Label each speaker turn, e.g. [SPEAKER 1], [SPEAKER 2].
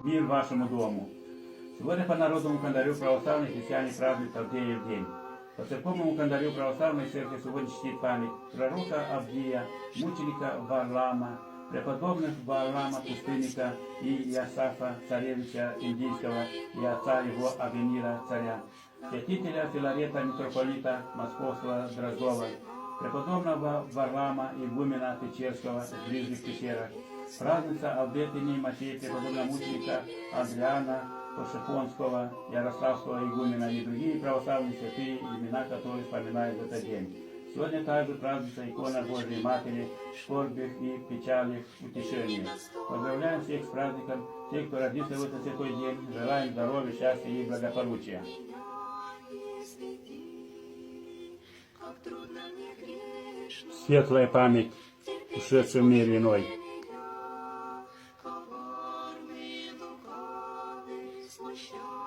[SPEAKER 1] Мир вашему дому. Сегодня по народному календарю православных христиане празднуют Авдеев день. По церковному календарю православной церкви сегодня чтит память пророка Авдея, мученика Варлаама, преподобных Варлаама Пустынника и Иосафа, царевича Индийского, и отца его Авенира, царя, святителя Филарета, митрополита Московского Дроздова, преподобного Варлаама, игумена Печерского, в ближних пещерах, празднуется Авдетиний Матей, преподобного мученика Адриана Пошехонского, Ярославского игумена и другие православные святые, имена которых вспоминают в этот день. Сегодня также празднуется икона Божией Матери, скорбях и печалях, утешения. Поздравляем всех с праздником, тех, кто родился в этот святой день, желаем здоровья, счастья и благополучия. Светлая память ушедшим в мир иной.
[SPEAKER 2] Смущен.